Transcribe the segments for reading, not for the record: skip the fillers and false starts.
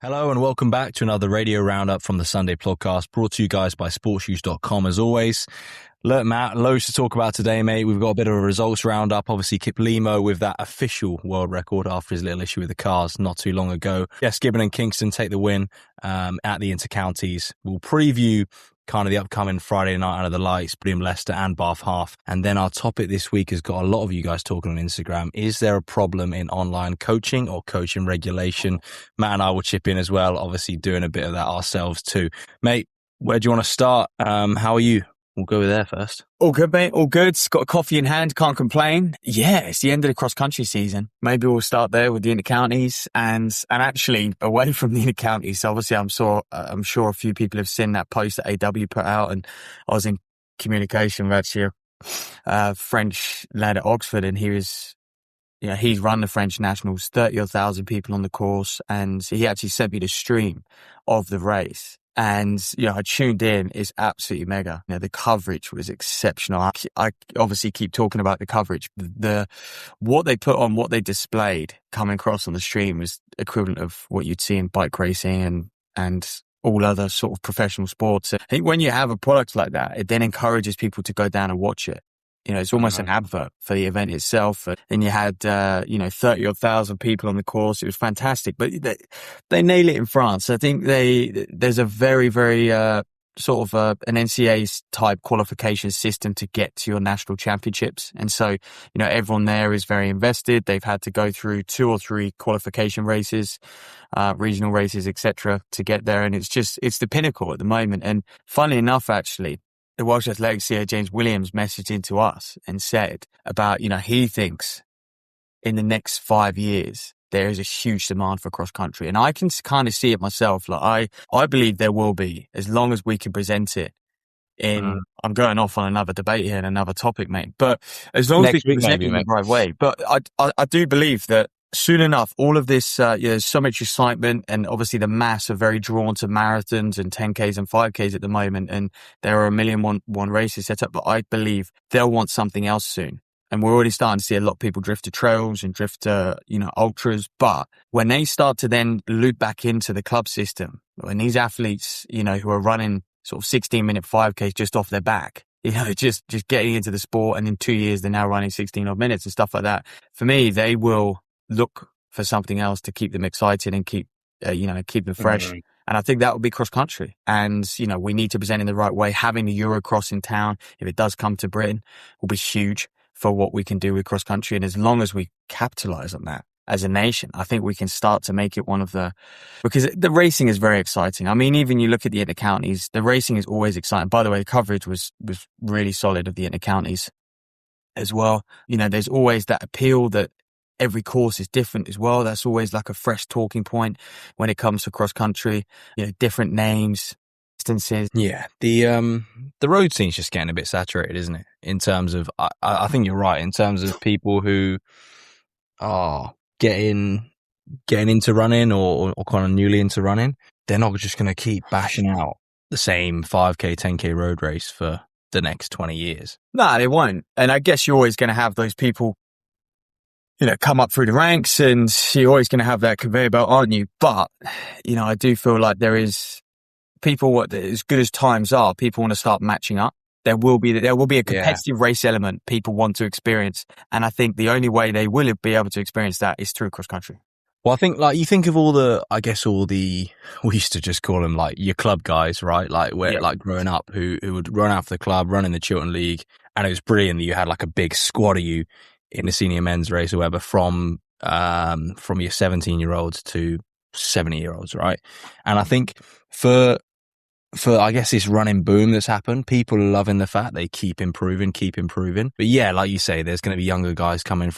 Hello and welcome back to another radio roundup from the Sunday podcast, brought to you guys by sportsnews.com as always. Look, Matt, loads to talk about today, mate. We've got a bit of a results roundup. Obviously, Kiplimo with that official world record after his little issue with the cars not too long ago. Yes, Gibbon and Kingston take the win at the Intercounties. We'll preview kind of the upcoming Friday night under the lights between Leicester and Bath Half. And then our topic this week has got a lot of you guys talking on Instagram. Is there a problem in online coaching or coaching regulation? Matt and I will chip in as well, obviously doing a bit of that ourselves too. Mate, where do you want to start? How are you? We'll go there first. All good, mate. All good. Got a coffee in hand. Can't complain. Yeah, it's the end of the cross-country season. Maybe we'll start there with the intercounties and actually away from the intercounties. Obviously, I'm sure a few people have seen that post that AW put out, and I was in communication with actually a French lad at Oxford, and he's run the French nationals, 30,000 people on the course, and he actually sent me the stream of the race. And, I tuned in. It's absolutely mega. The coverage was exceptional. I obviously keep talking about the coverage. What they put on, what they displayed coming across on the stream was equivalent of what you'd see in bike racing and all other sort of professional sports. I think when you have a product like that, it then encourages people to go down and watch it. It's almost an advert for the event itself. And you had, 30,000 people on the course. It was fantastic, but they nail it in France. I think there's a very, very, an NCAA type qualification system to get to your national championships. And so, everyone there is very invested. They've had to go through 2 or 3 qualification races, regional races, etc., to get there. And it's the pinnacle at the moment. And funnily enough, actually, the Welsh Athletics CEO James Williams messaged into us and said about, he thinks in the next 5 years, there is a huge demand for cross country. And I can kind of see it myself. Like I believe there will be, as long as we can present it I'm going off on another debate here and another topic, mate. But as long as we can present it in the right way. But I do believe that soon enough, all of this, there's so much excitement, and obviously the mass are very drawn to marathons and 10Ks and 5Ks at the moment. And there are 1,000,001 races set up, but I believe they'll want something else soon. And we're already starting to see a lot of people drift to trails and drift to, ultras. But when they start to then loop back into the club system, when these athletes, who are running sort of 16-minute 5Ks just off their back, just getting into the sport, and in 2 years, they're now running 16 odd minutes and stuff like that. For me, they will look for something else to keep them excited and keep them fresh. Mm-hmm. And I think that would be cross country. And, we need to present in the right way. Having the Eurocross in town, if it does come to Britain, will be huge for what we can do with cross country. And as long as we capitalize on that as a nation, I think we can start to make it because the racing is very exciting. I mean, even you look at the intercounties, the racing is always exciting. By the way, the coverage was really solid of the intercounties as well. There's always that appeal that every course is different as well. That's always like a fresh talking point when it comes to cross country, different names, distances. Yeah. The road scene's just getting a bit saturated, isn't it? In terms of, I think you're right, in terms of people who are getting into running or kind of newly into running, they're not just going to keep bashing out the same 5K, 10K road race for the next 20 years. No, they won't. And I guess you're always going to have those people come up through the ranks, and you're always going to have that conveyor belt, aren't you? But, I do feel like there is people, as good as times are, people want to start matching up. There will be a competitive race element people want to experience. And I think the only way they will be able to experience that is through cross country. Well, I think you think of we used to just call them like your club guys, right? Like growing up who would run after the club, run in the Chiltern League. And it was brilliant that you had like a big squad of you in the senior men's race or whatever, from your 17-year-olds to 70-year-olds, right? And I think for I guess this running boom that's happened, people are loving the fact they keep improving. But yeah, like you say, there's going to be younger guys and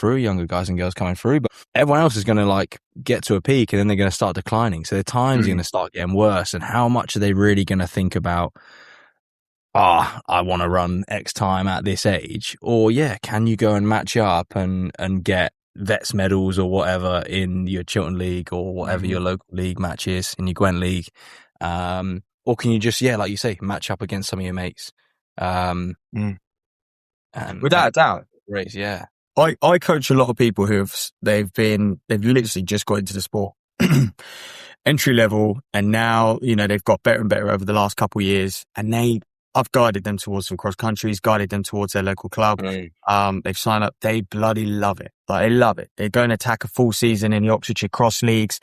girls coming through, but everyone else is going to get to a peak, and then they're going to start declining. So their time's going to start getting worse. And how much are they really going to think about, I want to run X time at this age? Or can you go and match up and get vets medals or whatever in your Chiltern League or whatever your local league match is, in your Gwent League? Or can you just, like you say, match up against some of your mates? And without a doubt. Race, yeah. I coach a lot of people they've literally just got into the sport. entry level, and now, they've got better and better over the last couple of years, and I've guided them towards some cross countries, guided them towards their local club. They've signed up. They bloody love it. Like, they love it. They go and attack a full season in the Oxfordshire Cross Leagues.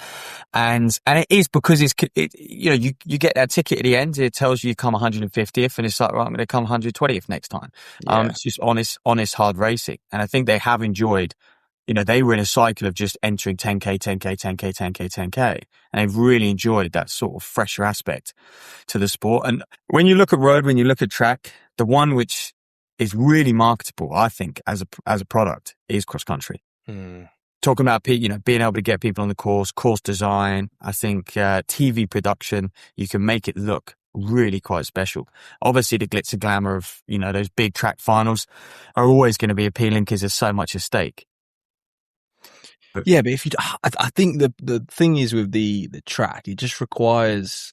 And it is because you get that ticket at the end. It tells you come 150th, and it's like, right, I'm going to come 120th next time. Yeah. It's just honest, hard racing. And I think they have enjoyed, they were in a cycle of just entering 10K, 10K, 10K, 10K, 10K. And they've really enjoyed that sort of fresher aspect to the sport. And when you look at road, when you look at track, the one which is really marketable, I think, as a product is cross country. Talking about, being able to get people on the course design, I think, TV production, you can make it look really quite special. Obviously, the glitz and glamour of, those big track finals are always going to be appealing because there's so much at stake. Yeah, but I think the thing is with the track, it just requires,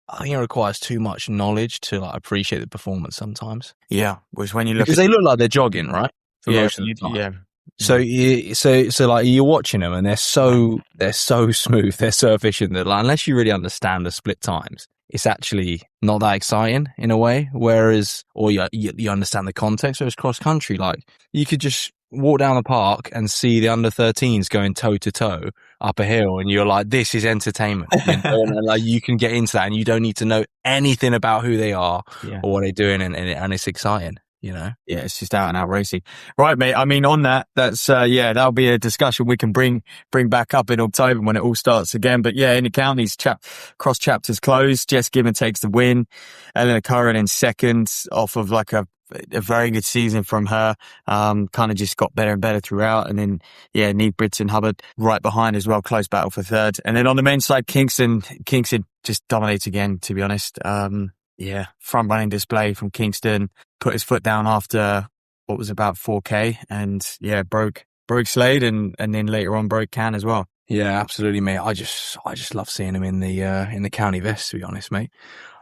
I think it requires too much knowledge to like appreciate the performance sometimes. Yeah, which when you look, because they look like they're jogging, right? For most of the time. Yeah. So like you're watching them and they're so smooth, they're so efficient that like, unless you really understand the split times, it's actually not that exciting in a way. Whereas, or you understand the context. Whereas cross country, like you could just walk down the park and see the under 13s going toe to toe up a hill, and you're like, this is entertainment. And like you can get into that, and you don't need to know anything about who they are or what they're doing, and it's exciting. Yeah, it's just out and out racing. Right, mate. I mean, on that's, that'll be a discussion we can bring back up in October when it all starts again. But yeah, in the counties, cross chapters closed. Jess Gibbon takes the win. Eleanor Curran in second off of like a very good season from her. Kind of just got better and better throughout. And then, Neve Britton Hubbard right behind as well. Close battle for third. And then on the men's side, Kingston just dominates again, to be honest. Front running display from Kingston. Put his foot down after what was about 4K, and broke Slade, and then later on broke Can as well. Yeah, absolutely, mate. I just love seeing him in the county vest, to be honest, mate.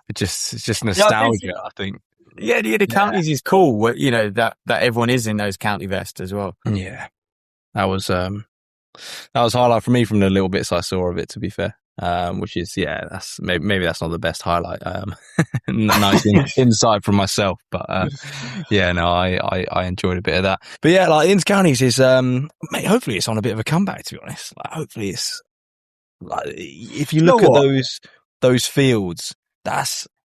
It's just nostalgia, I think. Yeah, the counties is cool. That everyone is in those county vests as well. Yeah, that was highlight for me from the little bits I saw of it, to be fair. Which is that's maybe that's not the best highlight. Nice insight from myself, but I enjoyed a bit of that. But yeah, like inter-counties is mate, hopefully it's on a bit of a comeback, to be honest. Like, hopefully it's like, if you look at those fields,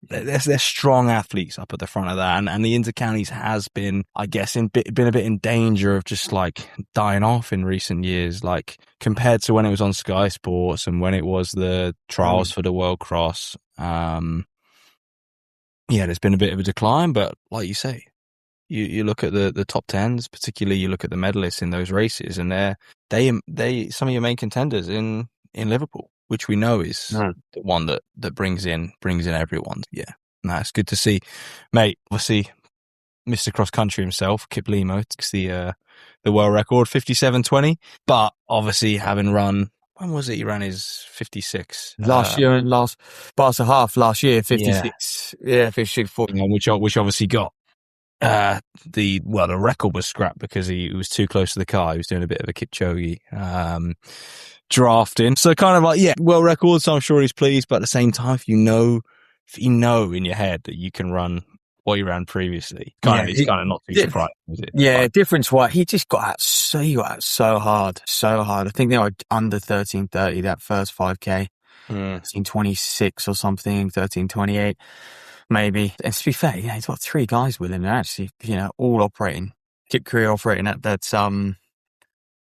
there's strong athletes up at the front of that, and the inter-counties has been, I guess, been a bit in danger of just like dying off in recent years, like compared to when it was on Sky Sports and when it was the trials for the World Cross. There's been a bit of a decline, but like you say, you look at the top tens, particularly you look at the medalists in those races, and they some of your main contenders in Liverpool, which we know is the one that brings in everyone. Yeah. No, it's good to see. Mate, obviously, Mr. Cross Country himself, Kiplimo, takes the world record, 57.20. But obviously, having run, when was it he ran his 56? Last year, and Barca half last year, 56. Yeah, 56.40. Which obviously got the record was scrapped because he was too close to the car. He was doing a bit of a Kipchoge drafting. So kind of like, world record, so I'm sure he's pleased, but at the same time, if you know in your head that you can run what you ran previously, it's kind of not too surprising, is it? Yeah, difference-wise, he just got out so hard. I think they were under 13:30 that first 5K. 13:26 or something, 13:28 maybe. And to be fair, he's got three guys with him. They're actually, all operating. Kip Career operating at that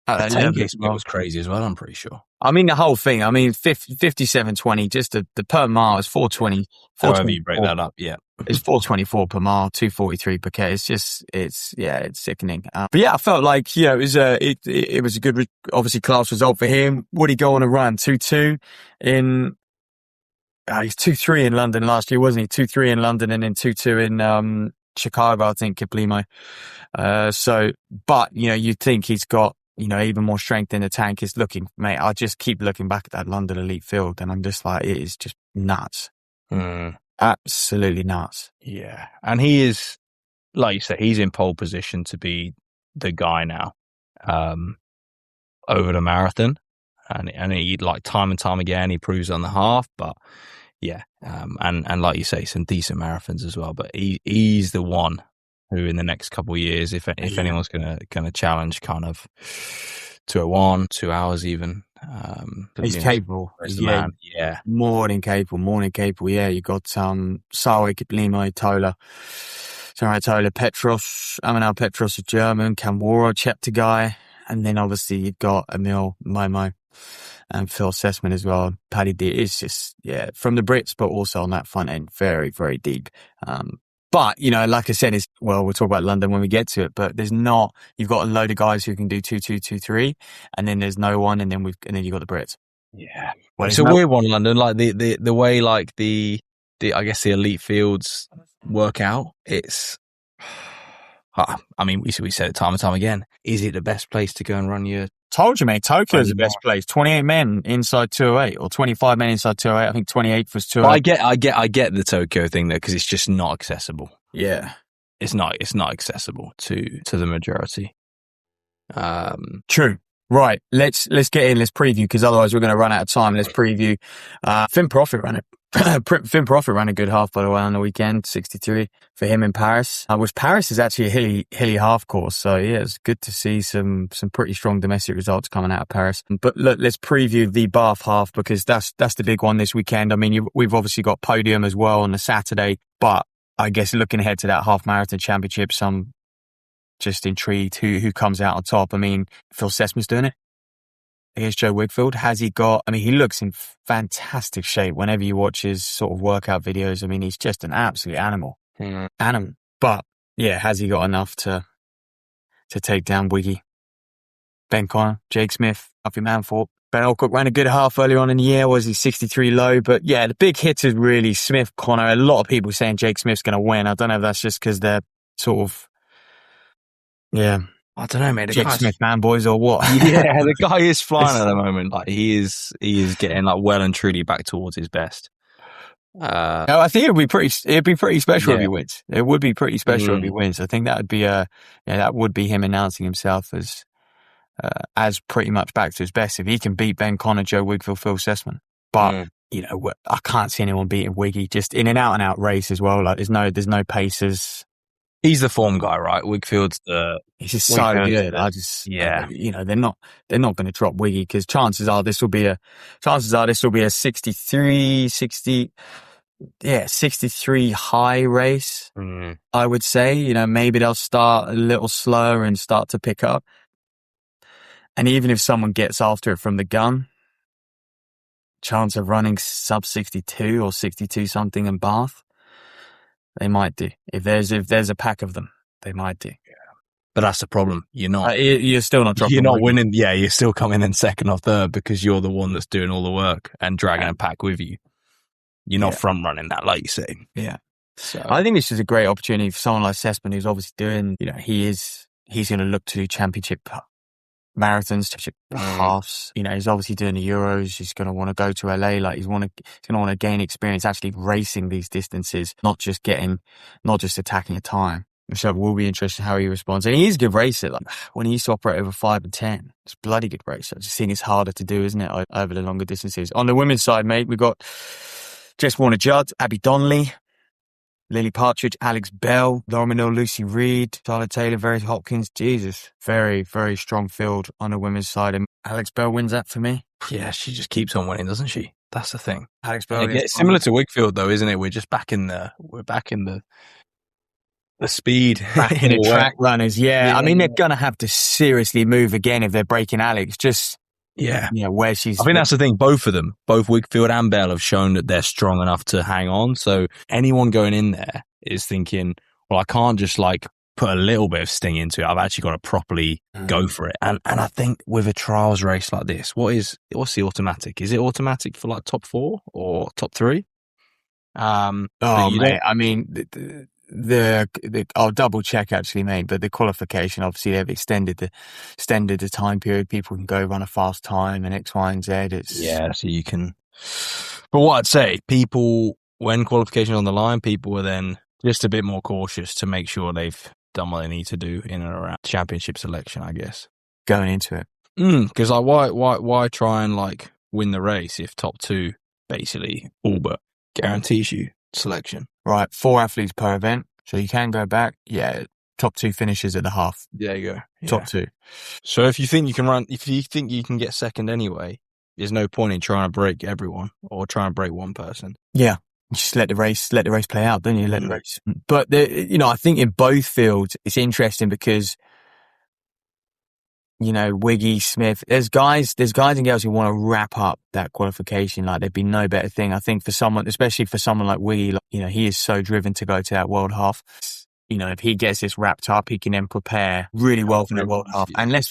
that 10K split was crazy as well, I'm pretty sure. I mean, the whole thing. I mean, 57.20, just the per mile is 420. However you break that up, It's 424 per mile, 243 per K. It's sickening. But I felt like, it was a good, obviously, class result for him. Would he go on a run? 2-2 in, he's 2-3 in London last year, wasn't he? 2-3 in London and then 2-2 in Chicago, I think, Kiplimo. But you'd think he's got, even more strength in the tank. Is looking, mate, I just keep looking back at that London elite field and I'm just like, it is just nuts. Absolutely nuts. Yeah. And he is, like you said, he's in pole position to be the guy now, over the marathon. and he like time and time again he proves on the half. But yeah, and like you say, some decent marathons as well. But he's the one who in the next couple of years, if anyone's gonna challenge kind of 201, 2 hours even. He's capable. He's the man. Yeah. More than capable. Yeah, you got Sawe, Kiplimo, Tola, Petros. Amanal Petros, a German, Camworo, Cheptegei, and then obviously you've got Emil, Momo, and Phil Sessman as well. Paddy D. It's just, from the Brits, but also on that front end, very, very deep. But, like I said, we'll talk about London when we get to it, but you've got a load of guys who can do 2-2-2-3, and then there's no one, and then you got the Brits. Yeah. Well, it's a weird one, London, like the way, like the I guess the elite fields work out. It's, I mean, we said it time and time again. Is it the best place to go and run your... Told you, mate. Tokyo is the best place. 28 men inside 208, or 25 men inside 208. I think 28 was 208. I get the Tokyo thing there because it's just not accessible. Yeah, it's not accessible to the majority. True. Right. Let's get in. Let's preview, because otherwise we're going to run out of time. Let's preview. Finn Profit ran a good half, by the way, on the weekend, 63 for him in Paris. Which Paris is actually a hilly half course. So yeah, it's good to see some pretty strong domestic results coming out of Paris. But look, let's preview the Bath half, because that's the big one this weekend. I mean, we've obviously got podium as well on the Saturday, but I guess looking ahead to that half marathon championship, some just intrigued who comes out on top. I mean, Phil Sessman's doing it against Joe Wigfield. Has he got... I mean, he looks in fantastic shape whenever you watch his sort of workout videos. I mean, he's just an absolute animal. Animal. But, yeah, has he got enough to take down Wiggy? Ben Connor, Jake Smith, Huffy Manthorpe. Ben Alcock ran a good half earlier on in the year. Was he 63 low? But, yeah, the big hitters really, Smith, Connor. A lot of people saying Jake Smith's going to win. I don't know if that's just because they're sort of... Yeah. I don't know, mate. Jake Smith fanboys or what? Yeah, the guy is flying at the moment. Like he is getting like well and truly back towards his best. I think it'd be pretty special if he wins. It would be pretty special if he wins. I think that would be him announcing himself as pretty much back to his best if he can beat Ben Connor, Joe Wigfield, Phil Sessman. But I can't see anyone beating Wiggy just in an out and out race as well. Like there's no paces. He's the form guy, right? He's just so good. They're not going to drop Wiggy, because chances are this will be a 63 high race. I would say, maybe they'll start a little slower and start to pick up. And even if someone gets after it from the gun, chance of running sub 62 or 62 something in Bath, they might do. If there's a pack of them, they might do. Yeah. But that's the problem. You're not. You're still not dropping. You're not winning. Yeah, you're still coming in second or third because you're the one that's doing all the work and dragging a pack with you. You're not front running that, like you say. Yeah. So I think this is a great opportunity for someone like Sessman, who's obviously doing. He's going to look to do championship marathons, championship halves. He's obviously doing the Euros. He's going to want to go to LA. Like he's going to want to gain experience actually racing these distances, not just attacking a time. So it will be interesting how he responds. And he's a good racer. Like when he used to operate over 5 and 10, it's a bloody good racer. I just think it's harder to do, isn't it, over the longer distances. On the women's side, mate, we've got Jess Warner-Judd, Abby Donnelly, Lily Partridge, Alex Bell, Laura Minot, Lucy Reed, Tyler Taylor, Verity Hopkins. Jesus. Very, very strong field on the women's side. And Alex Bell wins that for me. Yeah, she just keeps on winning, doesn't she? That's the thing. Alex Bell. Similar to Wigfield, though, isn't it? We're back in the speed. Back in the track runners. Yeah. I mean, they're going to have to seriously move again if they're breaking Alex. Where she's... I think that's the thing. Both of them, both Wigfield and Bell, have shown that they're strong enough to hang on. So anyone going in there is thinking, well, I can't just like put a little bit of sting into it. I've actually got to properly go for it. And I think with a trials race like this, what's the automatic? Is it automatic for like top 4 or top 3? Mate, I mean... I'll double check actually, mate, but the qualification, obviously they've extended the time period. People can go run a fast time and X, Y, and Z. So you can, but what I'd say, people, when qualification is on the line, people are then just a bit more cautious to make sure they've done what they need to do in and around championship selection, I guess. Going into it. Because like, why try and like win the race if top two basically all but guarantees you selection? Right, 4 athletes per event, so you can go back. Yeah, top 2 finishes at the half. There you go. Yeah. Top 2. So if you think you can get second anyway, there's no point in trying to break everyone or trying to break one person. Yeah. Just let the race play out, don't you? Let the race. But I think in both fields, it's interesting because, Wiggy, Smith, there's guys and girls who want to wrap up that qualification. Like there'd be no better thing. I think for someone, especially for someone like Wiggy, like, he is so driven to go to that world half. If he gets this wrapped up, he can then prepare really well for the world half. And let's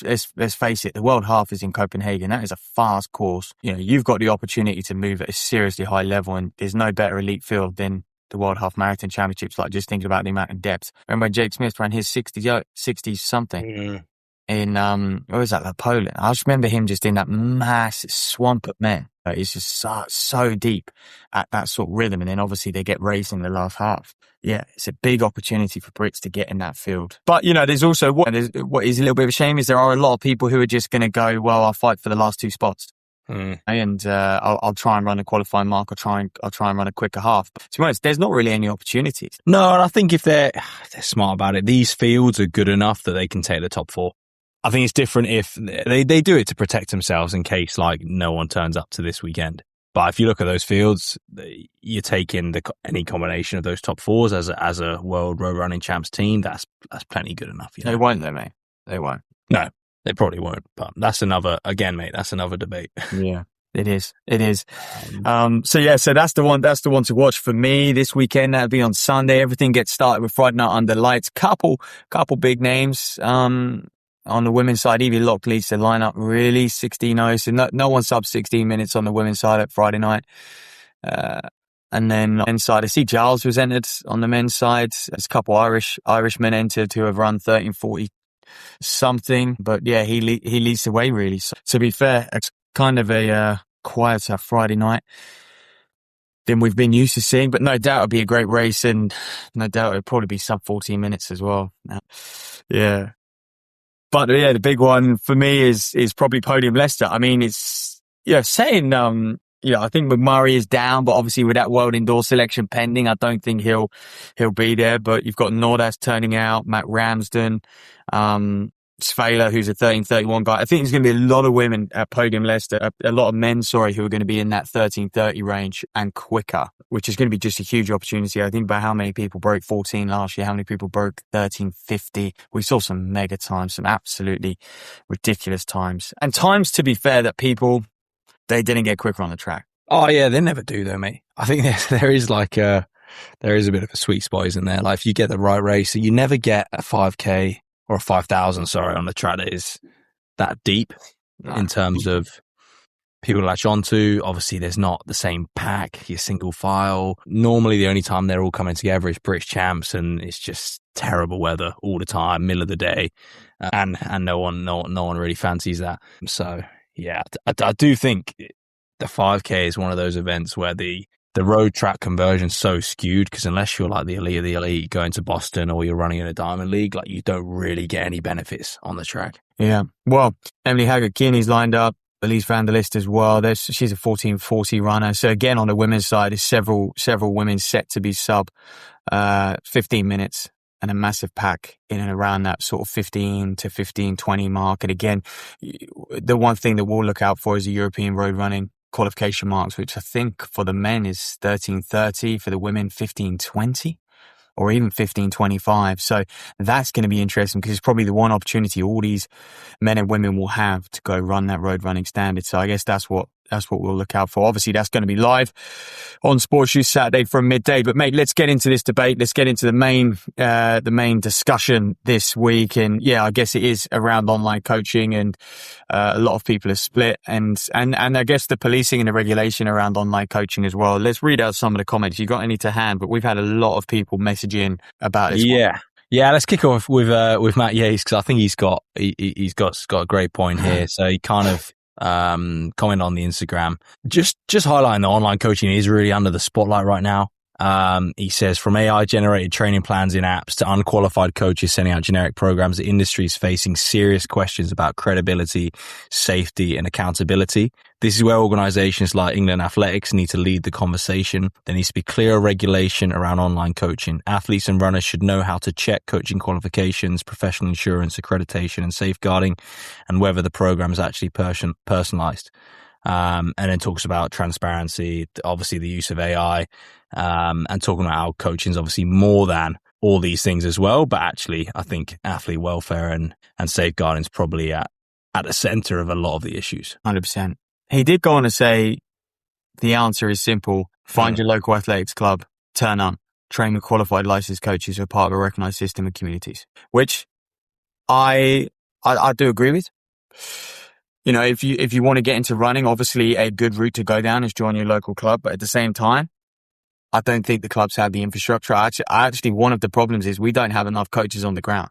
face it, the world half is in Copenhagen. That is a fast course. You've got the opportunity to move at a seriously high level, and there's no better elite field than the World Half Marathon Championships. Like just thinking about the amount of depth. Remember when Jake Smith ran his 60 something in where was that? Like Poland. I just remember him just in that massive swamp of men. It's just so deep at that sort of rhythm, and then obviously they get raised in the last half. Yeah, it's a big opportunity for Brits to get in that field. But, there's also what is a little bit of a shame is there are a lot of people who are just going to go, well, I'll fight for the last 2 spots. And I'll try and run a qualifying mark. I'll try and run a quicker half. But to be honest, there's not really any opportunities. No, and I think if they're smart about it, these fields are good enough that they can take the top 4. I think it's different if they do it to protect themselves in case like no one turns up to this weekend. But if you look at those fields, you're taking any combination of those top 4s as a world road running champs team. That's plenty good enough. They won't, though, mate. They won't. No, they probably won't. But that's another debate. Yeah, it is. So that's the one. That's the one to watch for me this weekend. That'll be on Sunday. Everything gets started with Friday night under lights. Couple big names. On the women's side, Evie Locke leads the lineup really 16-0. So no one sub 16 minutes on the women's side at Friday night. And then on the men's side, I see Giles was entered on the men's side. There's a couple Irishmen entered who have run 13:40 something. But yeah, he leads the way really. So to be fair, it's kind of a quieter Friday night than we've been used to seeing. But no doubt it'll be a great race, and no doubt it'll probably be sub 14 minutes as well. Yeah. But yeah, the big one for me is probably Podium Leicester. I mean, it's, saying, I think McMurray is down, but obviously with that world indoor selection pending, I don't think he'll be there. But you've got Nordas turning out, Matt Ramsden, Svaler, who's a 13:31 guy. I think there's going to be a lot of women at Podium Leicester, a lot of men, who are going to be in that 13:30 range and quicker, which is going to be just a huge opportunity. I think about how many people broke 14 last year, how many people broke 13:50. We saw some mega times, some absolutely ridiculous times. And times, to be fair, that they didn't get quicker on the track. Oh yeah, they never do though, mate. I think there is a bit of a sweet spot in there. Like if you get the right race, you never get a 5K or a 5,000, on the track that is that deep in terms of people to latch onto. Obviously, there's not the same pack, your single file. Normally, the only time they're all coming together is British champs, and it's just terrible weather all the time, middle of the day, and no one really fancies that. So, yeah, I do think the 5K is one of those events where the road track conversion's so skewed, because unless you're like the elite of the elite going to Boston or you're running in a Diamond League, like you don't really get any benefits on the track. Yeah. Well, Emily Haggard-Kearney's lined up, Elise van der List as well. She's a 14:40 runner. So again, on the women's side, there's several women set to be sub 15 minutes, and a massive pack in and around that sort of 15 to 15:20 mark. And again, the one thing that we'll look out for is the European road running qualification marks, which I think for the men is 13:30, for the women 15:20 or even 15:25. So that's going to be interesting, because it's probably the one opportunity all these men and women will have to go run that road running standard. So I guess that's what we'll look out for. Obviously, that's going to be live on Sports News Saturday from midday. But mate, let's get into this debate. Let's get into the main discussion this week. And yeah, I guess it is around online coaching, and a lot of people are split, and I guess the policing and the regulation around online coaching as well. Let's read out some of the comments. You got any to hand? But we've had a lot of people message in about this. Yeah, let's kick off with Matt Yates, because I think he's got a great point here. So he kind of comment on the Instagram, just highlighting that online coaching is really under the spotlight right now. He says, from AI generated training plans in apps to unqualified coaches sending out generic programs, the industry is facing serious questions about credibility, safety, and accountability. This is where organizations like England Athletics need to lead the conversation. There needs to be clearer regulation around online coaching. Athletes and runners should know how to check coaching qualifications, professional insurance, accreditation, and safeguarding, and whether the program is actually personalized. And then talks about transparency, obviously the use of AI, and talking about how coaching is obviously more than all these things as well. But actually, I think athlete welfare and safeguarding is probably at the center of a lot of the issues. 100%. He did go on to say the answer is simple. Find your local athletics club, turn up, train with qualified licensed coaches who are part of a recognized system of communities, which I do agree with. You know, if you want to get into running, obviously a good route to go down is join your local club. But at the same time, I don't think the clubs have the infrastructure. Actually, one of the problems is we don't have enough coaches on the ground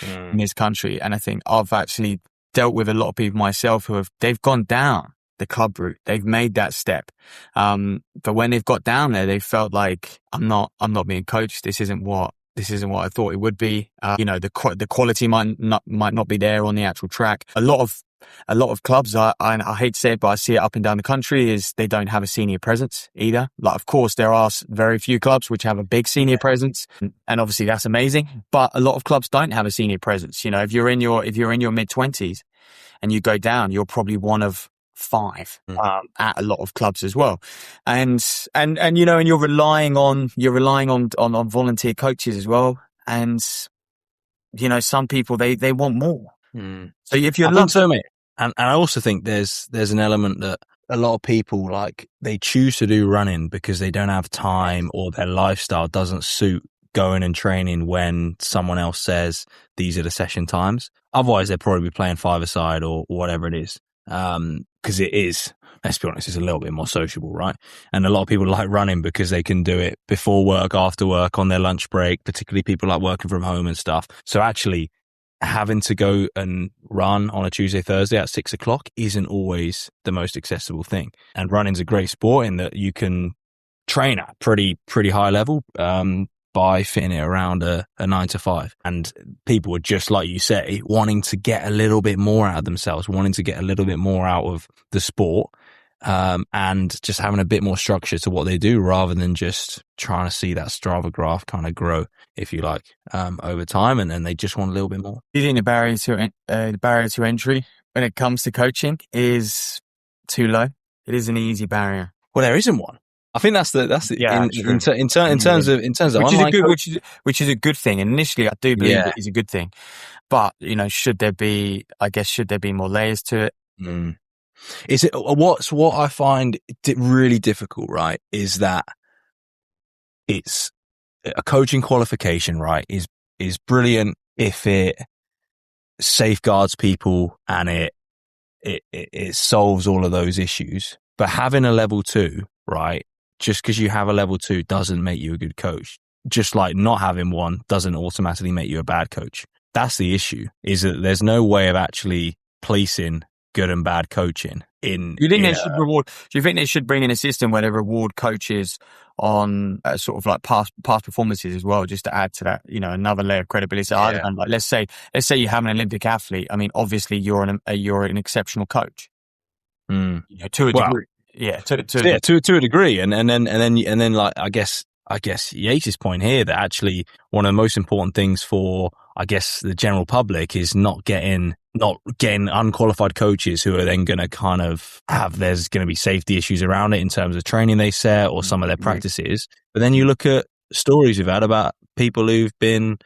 in this country. And I think I've actually dealt with a lot of people myself they've gone down the club route. They've made that step. But when they've got down there, they felt like, I'm not being coached. This isn't what I thought it would be. You know, the quality might not be there on the actual track. A lot of clubs, I hate to say it, but I see it up and down the country, is they don't have a senior presence either. Like, of course, there are very few clubs which have a big senior presence, and obviously that's amazing. But a lot of clubs don't have a senior presence. You know, if you're in your mid-20s and you go down, you're probably one of 5 at a lot of clubs as well. And you know, and you're relying on volunteer coaches as well. And you know, some people they want more. So if you're I think so, mate. And I also think there's an element that a lot of people, like, they choose to do running because they don't have time or their lifestyle doesn't suit going and training when someone else says these are the session times. Otherwise, they'd probably be playing five-a-side or whatever it is. Because it is, let's be honest, it's a little bit more sociable, right? And a lot of people like running because they can do it before work, after work, on their lunch break, particularly people like working from home and stuff. So actually, having to go and run on a Tuesday, Thursday at 6:00 isn't always the most accessible thing. And running's a great sport in that you can train at pretty high level, by fitting it around a 9 to 5. And people are, just like you say, wanting to get a little bit more out of themselves, wanting to get a little bit more out of the sport, and just having a bit more structure to what they do rather than just trying to see that Strava graph kind of grow, if you like, over time. And they just want a little bit more. Do you think the barrier to entry when it comes to coaching is too low? It is an easy barrier. Well, there isn't one. I think that's in terms of online coaching, which is a good thing. And initially, I do believe it is a good thing. But you know, should there be more layers to it? Is it what I find really difficult, right? Is that it's a coaching qualification, right? Is brilliant if it safeguards people and it solves all of those issues. But having a level 2, right? Just because you have a level 2 doesn't make you a good coach. Just like not having one doesn't automatically make you a bad coach. That's the issue, is that there's no way of actually policing good and bad coaching. Do you think they should bring in a system where they reward coaches on sort of like past performances as well, just to add to that, you know, another layer of credibility? And like, let's say you have an Olympic athlete. I mean, obviously you're an exceptional coach. You know, to a degree. Yeah, to a degree, and then like I guess Yates's point here, that actually one of the most important things for, I guess, the general public is not getting unqualified coaches who are then going to kind of there's going to be safety issues around it in terms of training they set or some of their practices. But then you look at stories we've had about people who've been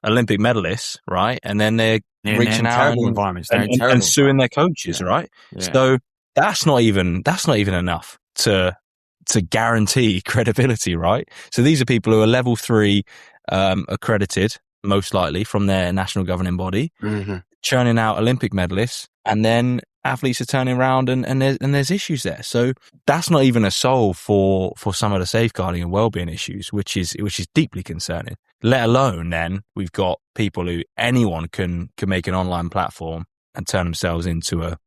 Olympic medalists, right? And then they're reaching out and suing their coaches, right? Yeah. So that's not even enough to guarantee credibility, right? So these are people who are level 3 accredited, most likely from their national governing body, churning out Olympic medalists, and then athletes are turning around and there's issues there. So that's not even a solve for some of the safeguarding and wellbeing issues, which is deeply concerning. Let alone then we've got people who anyone can make an online platform and turn themselves into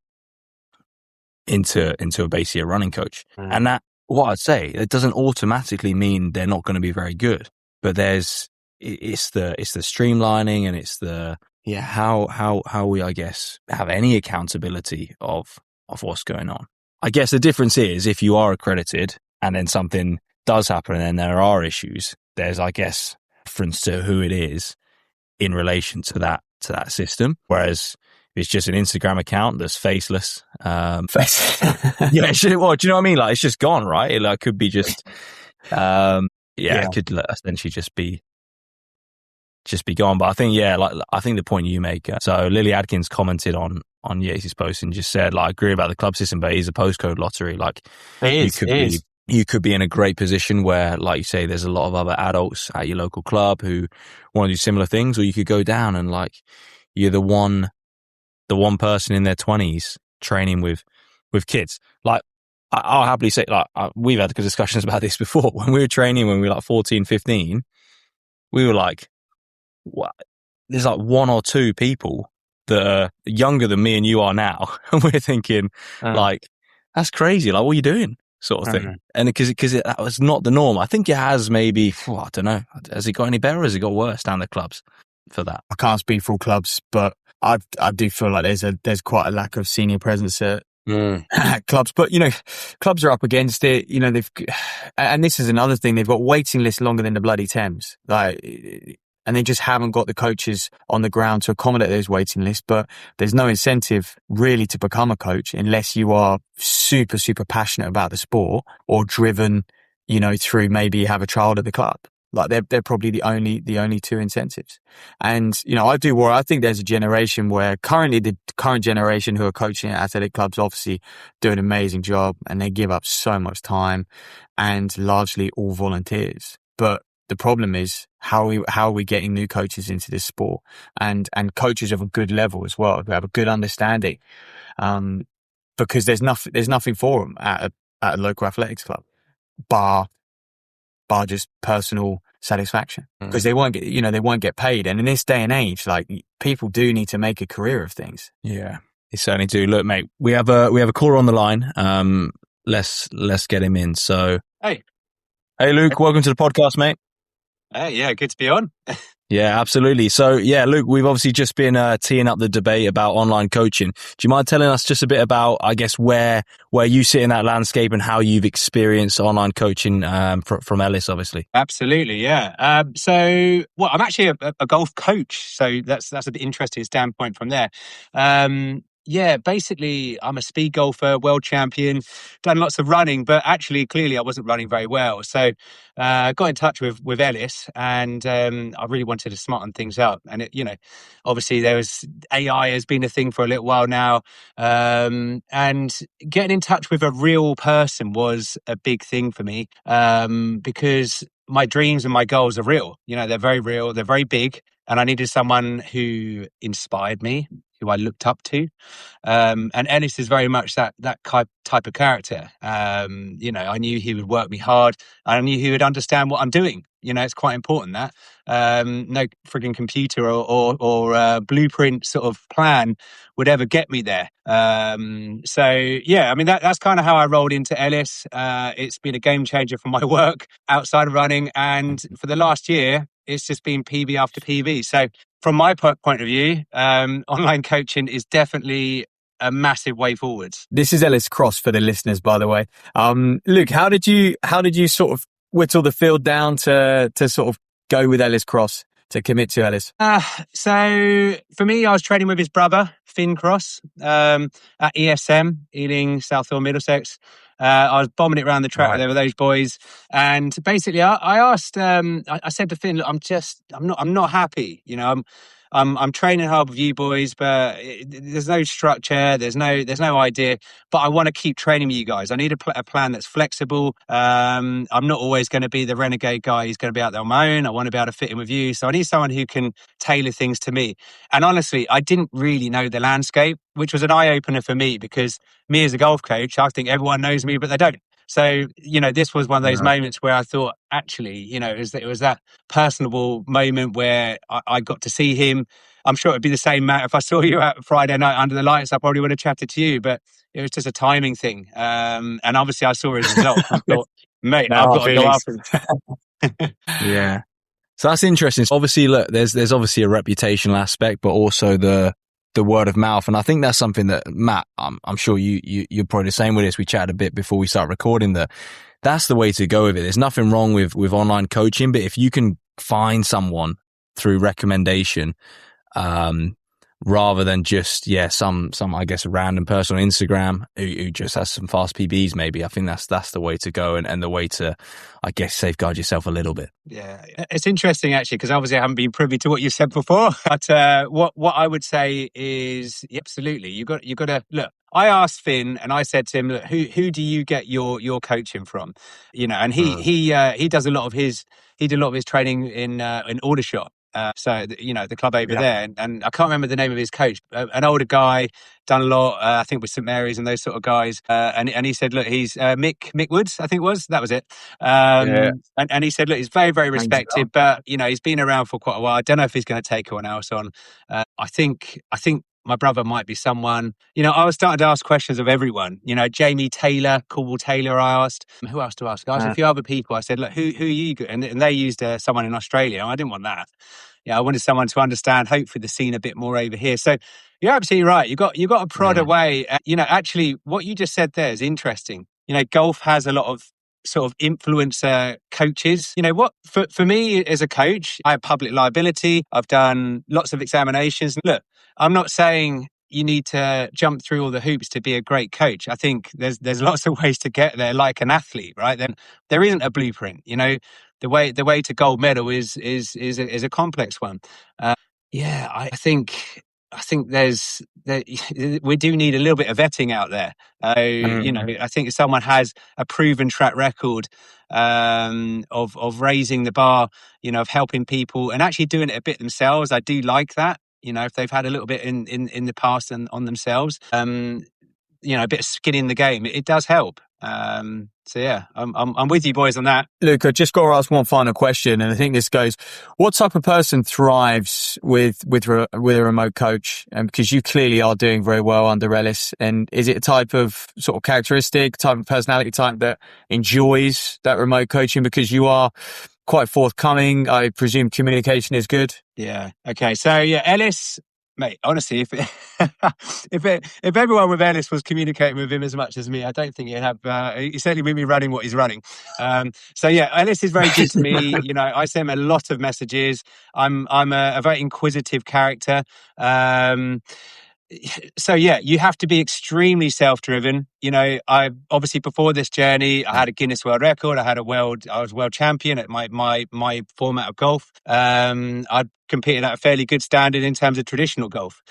basically a running coach. And what I'd say, it doesn't automatically mean they're not going to be very good, but it's the streamlining, and it's the, how we, I guess, have any accountability of what's going on. I guess the difference is, if you are accredited and then something does happen and then there are issues, there's, I guess, reference to who it is in relation to that system. Whereas if it's just an Instagram account that's faceless, yeah, well, do you know what I mean? Like, it's just gone, right? It like could be just, it could essentially just be gone. But I think, I think the point you make. So Lily Adkins commented on Yates' post and just said, like, I agree about the club system, but it is a postcode lottery. Like, you could be in a great position where, like you say, there's a lot of other adults at your local club who want to do similar things, or you could go down and, like, you're the one person in their 20s training with kids. Like, I'll happily say, like, we've had discussions about this before. When we were training, when we were like 14, 15, we were like, what? There's like one or two people that are younger than me and you are now. And we're thinking, like, that's crazy. Like, what are you doing? Sort of thing. And because that was not the norm. I think it has maybe, I don't know. Has it got any better or has it got worse down the clubs for that? I can't speak for all clubs, but I do feel like there's quite a lack of senior presence at clubs. But, you know, clubs are up against it. You know, and this is another thing, they've got waiting lists longer than the bloody Thames. Like, and they just haven't got the coaches on the ground to accommodate those waiting lists. But there's no incentive really to become a coach unless you are super, super passionate about the sport or driven, you know, through maybe you have a child at the club. Like, they're probably the only two incentives. And, you know, I think there's a generation where currently the current generation who are coaching at athletic clubs obviously do an amazing job, and they give up so much time, and largely all volunteers. But the problem is how are we getting new coaches into this sport, and coaches of a good level as well, who have a good understanding, because there's nothing for them at a local athletics club, bar just personal satisfaction, because they won't get paid. And in this day and age, like, people do need to make a career of things. Yeah, they certainly do. Look, mate, we have a caller on the line. Let's get him in. So, hey, Luke, welcome to the podcast, mate. Yeah, good to be on. Yeah, absolutely. So, yeah, Luke, we've obviously just been teeing up the debate about online coaching. Do you mind telling us just a bit about, I guess, where you sit in that landscape and how you've experienced online coaching from Ellis, obviously? Absolutely, yeah. I'm actually a golf coach, so that's a bit interesting standpoint from there. Yeah, basically, I'm a speed golfer, world champion, done lots of running, but actually, clearly, I wasn't running very well. So, got in touch with Ellis, and I really wanted to smarten things up. And obviously, AI has been a thing for a little while now, and getting in touch with a real person was a big thing for me, because my dreams and my goals are real. You know, they're very real, they're very big, and I needed someone who inspired me, who I looked up to. And Ellis is very much that type of character. I knew he would work me hard. I knew he would understand what I'm doing. You know, it's quite important that no frigging computer or blueprint sort of plan would ever get me there. That's kind of how I rolled into Ellis. It's been a game changer for my work outside of running, and for the last year, it's just been PB after PB. So from my point of view, online coaching is definitely a massive way forwards. This is Ellis Cross for the listeners, by the way. Luke, how did you sort of whittle the field down to sort of go with Ellis Cross, to commit to Ellis? So for me, I was training with his brother, Finn Cross, at ESM, Ealing, Southall, Middlesex. I was bombing it around the track there with those boys, and basically, I asked. I said to Finn, I'm not happy. You know, I'm training hard with you boys, but there's no structure, there's no idea. But I want to keep training with you guys. I need a plan that's flexible. I'm not always going to be the renegade guy who's going to be out there on my own. I want to be able to fit in with you. So I need someone who can tailor things to me. And honestly, I didn't really know the landscape, which was an eye opener for me, because me as a golf coach, I think everyone knows me, but they don't. So, this was one of those moments where I thought, actually, it was that personable moment where I got to see him. I'm sure it'd be the same, Matt. If I saw you out Friday night under the lights, I probably would have chatted to you, but it was just a timing thing. And obviously I saw his result. I thought, mate, No I've hard got to go feelings. after him. Yeah. So that's interesting. So obviously, look, there's obviously a reputational aspect, but also the word of mouth. And I think that's something that, Matt, I'm sure you're probably the same with this. We chatted a bit before we start recording that's the way to go with it. There's nothing wrong with online coaching, but if you can find someone through recommendation, rather than just, some, I guess, a random person on Instagram who just has some fast PBs, maybe. I think that's the way to go and the way to, I guess, safeguard yourself a little bit. Yeah, it's interesting actually, because obviously I haven't been privy to what you said before. But what I would say is, absolutely, you got to look. I asked Finn, and I said to him, look, who do you get your coaching from? And he does a lot of his training in Aldershot. The club over there, and I can't remember the name of his coach, an older guy, done a lot, I think with St Mary's and those sort of guys. And he said, look, he's Mick Woods, I think that was it. And he said, look, he's very, very respected, but he's been around for quite a while. I don't know if he's going to take anyone else on. I think my brother might be someone. I was starting to ask questions of everyone. Jamie Taylor, Corbell Taylor. I asked who else to ask. I asked a few other people. I said, look, who are you? And they used someone in Australia. I didn't want that. I wanted someone to understand, hopefully, the scene a bit more over here. So you're absolutely right. You got to prod away. Actually, what you just said there is interesting. Golf has a lot of sort of influencer coaches. For me as a coach, I have public liability. I've done lots of examinations. Look, I'm not saying you need to jump through all the hoops to be a great coach. I think there's lots of ways to get there, like an athlete, right? Then there isn't a blueprint. The way to gold medal is a complex one. I think we do need a little bit of vetting out there. I think if someone has a proven track record of raising the bar, of helping people and actually doing it a bit themselves, I do like that. If they've had a little bit in the past and on themselves, a bit of skin in the game, it does help. I'm with you boys on that. Luke, I just got to ask one final question, and I think this goes: what type of person thrives with a remote coach? Because you clearly are doing very well under Ellis, and is it a type of sort of characteristic, type of personality type that enjoys that remote coaching? Because you are quite forthcoming. I presume communication is good. Yeah. Okay. So Ellis, mate, honestly, if everyone with Ellis was communicating with him as much as me, I don't think he'd have. He certainly wouldn't be running what he's running. Ellis is very good to me. I send him a lot of messages. I'm a very inquisitive character. You have to be extremely self-driven. I obviously before this journey, I had a Guinness World Record. I was world champion at my format of golf. I'd competed at a fairly good standard in terms of traditional golf.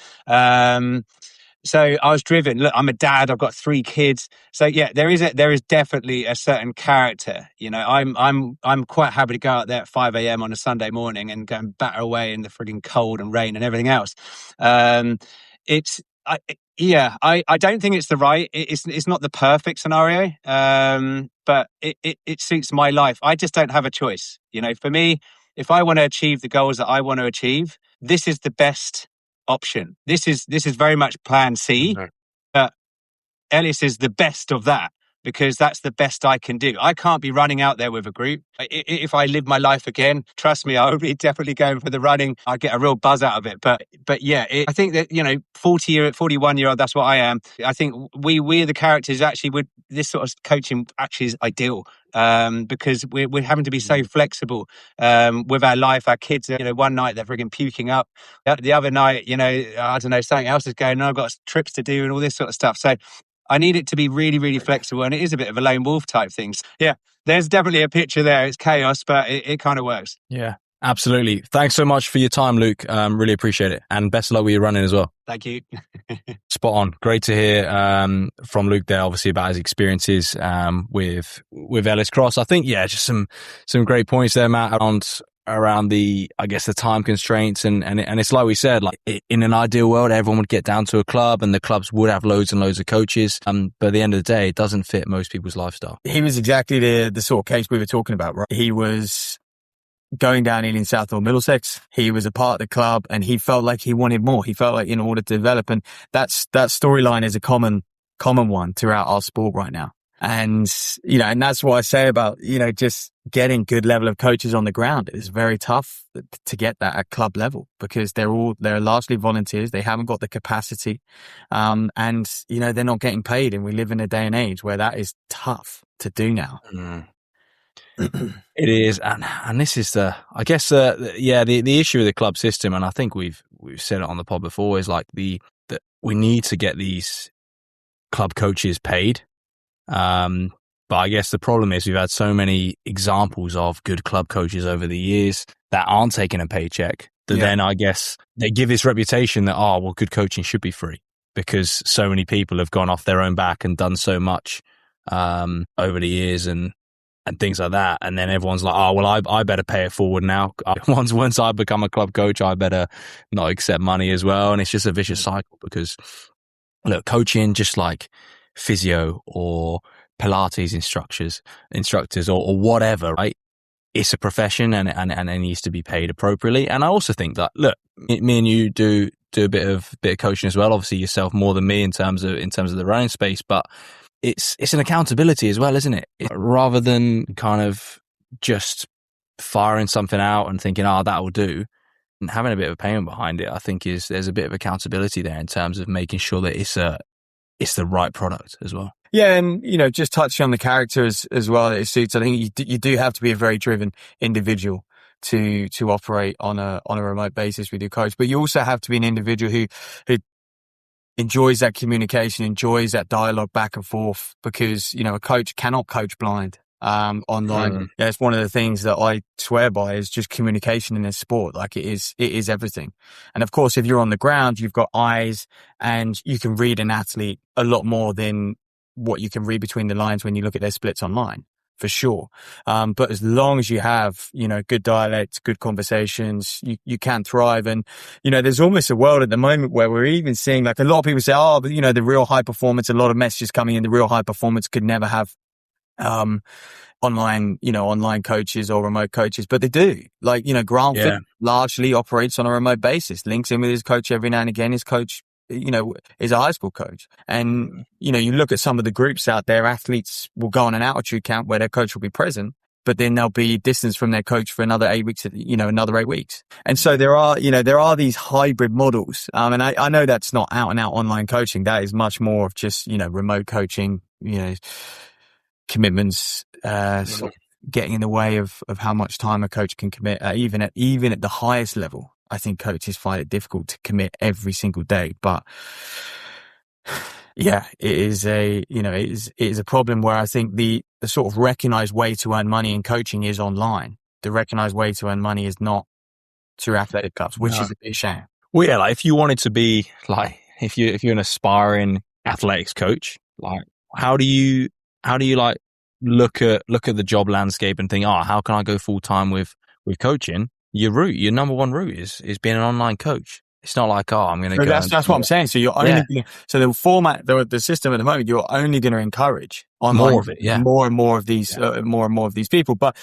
So I was driven. Look, I'm a dad. I've got 3 kids. So there is definitely a certain character. I'm quite happy to go out there at 5 a.m. on a Sunday morning and go and batter away in the frigging cold and rain and everything else. I don't think it's it's not the perfect scenario, but it suits my life. I just don't have a choice. For me, if I want to achieve the goals that I want to achieve, this is the best option. This is very much plan C, but Ellis is the best of that, because that's the best I can do. I can't be running out there with a group. If I live my life again, trust me, I would be definitely going for the running. I get a real buzz out of it. But I think that 41-year-old, that's what I am. I think we are the characters actually with this sort of coaching actually is ideal. Because we're having to be so flexible with our life. Our kids, one night they're frigging puking up. The other night, I don't know, something else is going on. I've got trips to do and all this sort of stuff. So I need it to be really, really flexible, and it is a bit of a lone wolf type thing. Yeah, there's definitely a picture there. It's chaos, but it kind of works. Yeah, absolutely. Thanks so much for your time, Luke. Really appreciate it, and best of luck with your running as well. Thank you. Spot on. Great to hear from Luke there, obviously, about his experiences with Ellis Cross. I think, just some great points there, Matt, around the, I guess, the time constraints. And it's like we said, like in an ideal world, everyone would get down to a club and the clubs would have loads and loads of coaches. But at the end of the day, it doesn't fit most people's lifestyle. He was exactly the sort of case we were talking about, right? He was going down in South or Middlesex, he was a part of the club and he felt like he wanted more. He felt like in order to develop, and that storyline is a common one throughout our sport right now. And, and that's what I say about, just getting good level of coaches on the ground. It's very tough to get that at club level because they're largely volunteers. They haven't got the capacity. And, they're not getting paid. And we live in a day and age where that is tough to do now. Mm. It is. And this is the issue with the club system. And I think we've said it on the pod before is like that we need to get these club coaches paid. But I guess the problem is we've had so many examples of good club coaches over the years that aren't taking a paycheck that then I guess they give this reputation that, good coaching should be free because so many people have gone off their own back and done so much, over the years and things like that. And then everyone's like, I better pay it forward now. Once I become a club coach, I better not accept money as well. And it's just a vicious cycle because look, coaching, just like physio or Pilates instructors or whatever, right? It's a profession and it needs to be paid appropriately. And I also think that, look, me and you do a bit of coaching as well. Obviously yourself more than me in terms of the running space, but it's an accountability as well, isn't it? Rather than kind of just firing something out and thinking, that will do, and having a bit of a payment behind it, I think there's a bit of accountability there in terms of making sure that it's the right product as well. Yeah, and just touching on the character as well, it suits. I think you do have to be a very driven individual to operate on a remote basis with your coach, but you also have to be an individual who enjoys that communication, enjoys that dialogue back and forth, because a coach cannot coach blind. Online, it's one of the things that I swear by is just communication in this sport. Like it is everything. And of course, if you're on the ground, you've got eyes and you can read an athlete a lot more than what you can read between the lines when you look at their splits online, for sure. But as long as you have, good dialect, good conversations, you can thrive. And, there's almost a world at the moment where we're even seeing, like, a lot of people say, the real high performance, a lot of messages coming in, the real high performance could never have online coaches or remote coaches, but they do. Like, Grant Phillips largely operates on a remote basis, links in with his coach every now and again. His coach, is a high school coach. And, you look at some of the groups out there, athletes will go on an altitude camp where their coach will be present, but then they'll be distanced from their coach for another 8 weeks, another 8 weeks. And so there are these hybrid models. And I know that's not out and out online coaching. That is much more of just, remote coaching, commitments, sort of getting in the way of how much time a coach can commit, even at the highest level. I think coaches find it difficult to commit every single day, but it is a problem where I think the sort of recognized way to earn money in coaching is online. The recognized way to earn money is not through athletic clubs, which is a big shame. Well, yeah, like if you wanted to be like, if you're an aspiring athletics coach, like how do you like look at the job landscape and think, how can I go full time with coaching? Your number one route is being an online coach. It's not like, I'm going to go. That's what I'm saying. So you're only so the format, the system at the moment, you're only going to encourage online more of it, more and more of these, more and more of these people. But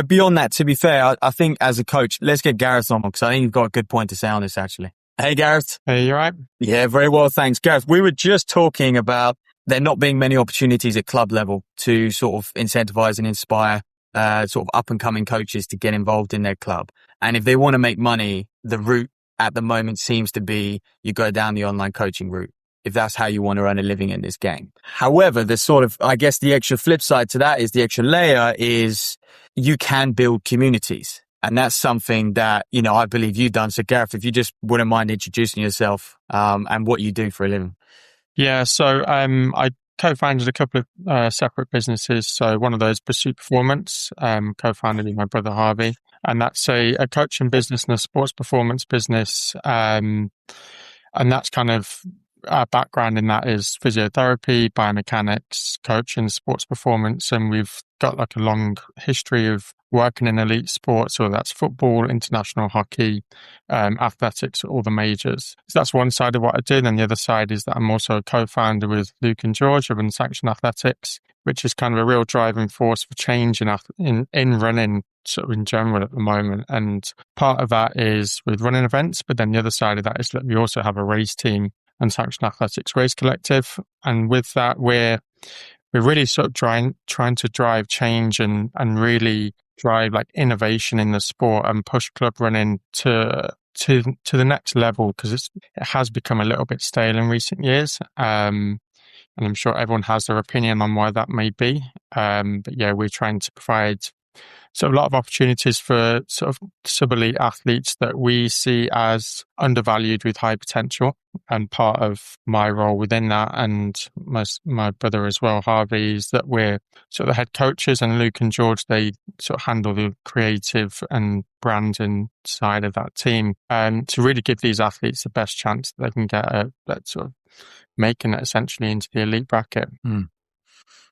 beyond that, to be fair, I think as a coach, let's get Gareth on, because I think you've got a good point to say on this. Actually, hey Gareth. Hey, you all right? Yeah, very well, thanks, Gareth. We were just talking about there not being many opportunities at club level to sort of incentivize and inspire sort of up and coming coaches to get involved in their club. And if they want to make money, the route at the moment seems to be you go down the online coaching route, if that's how you want to earn a living in this game. However, the sort of, I guess the extra flip side to that is the extra layer is you can build communities. And that's something that, I believe you've done. So Gareth, if you just wouldn't mind introducing yourself and what you do for a living. Yeah, so I co-founded a couple of separate businesses. So one of those, Pursuit Performance, co-founded with my brother Harvey. And that's a coaching business and a sports performance business. And that's kind of our background in that is physiotherapy, biomechanics, coaching, sports performance. And we've got like a long history of working in elite sports, so that's football, international hockey, athletics, all the majors. So that's one side of what I do. And then the other side is that I'm also a co-founder with Luke and George of Unsanctioned Athletics, which is kind of a real driving force for change in running sort of in general at the moment. And part of that is with running events, but then the other side of that is that we also have a race team and Sanction Athletics Race Collective. And with that, we're really sort of trying to drive change and really drive like innovation in the sport and push club running to the next level, because it has become a little bit stale in recent years. And I'm sure everyone has their opinion on why that may be. But yeah, we're trying to provide a lot of opportunities for sort of sub-elite athletes that we see as undervalued with high potential. And part of my role within that, and my brother as well, Harvey, is that we're sort of the head coaches, and Luke and George, they sort of handle the creative and branding side of that team, and to really give these athletes the best chance that they can get at sort of making it essentially into the elite bracket.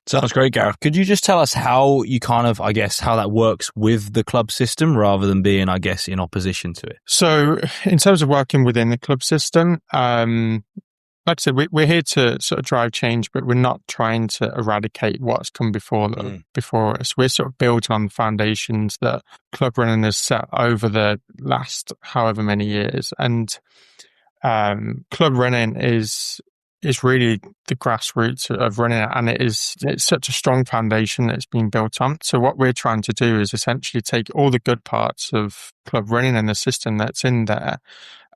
Sounds great, Gareth. Could you just tell us how you kind of, I guess, how that works with the club system rather than being, I guess, in opposition to it? So in terms of working within the club system, like I said, we're here to sort of drive change, but we're not trying to eradicate what's come before us. We're sort of building on the foundations that club running has set over the last however many years. And club running is really the grassroots of running it, and it's such a strong foundation that's been built on. So what we're trying to do is essentially take all the good parts of club running and the system that's in there,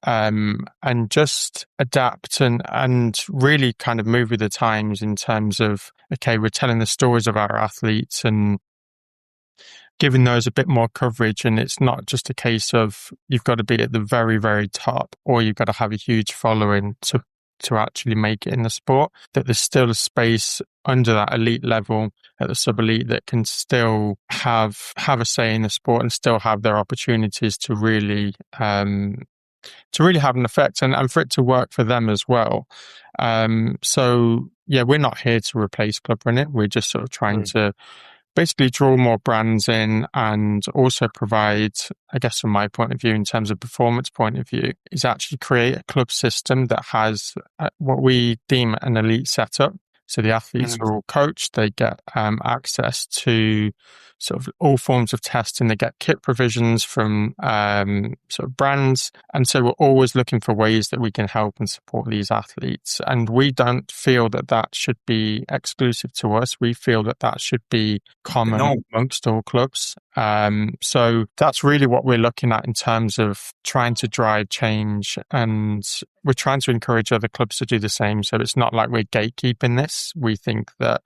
and just adapt and really kind of move with the times in terms of, okay, we're telling the stories of our athletes and giving those a bit more coverage. And it's not just a case of you've got to be at the very, very top, or you've got to have a huge following to actually make it in the sport, that there's still a space under that elite level at the sub-elite that can still have a say in the sport and still have their opportunities to really have an effect and for it to work for them as well. So yeah, we're not here to replace club running. We're just sort of trying to basically draw more brands in, and also provide, I guess from my point of view, in terms of performance point of view, is actually create a club system that has what we deem an elite setup. So the athletes are all coached, they get access to sort of all forms of testing, they get kit provisions from sort of brands. And so we're always looking for ways that we can help and support these athletes. And we don't feel that should be exclusive to us. We feel that should be common amongst all clubs. So that's really what we're looking at in terms of trying to drive change, and we're trying to encourage other clubs to do the same. So it's not like we're gatekeeping this. We think that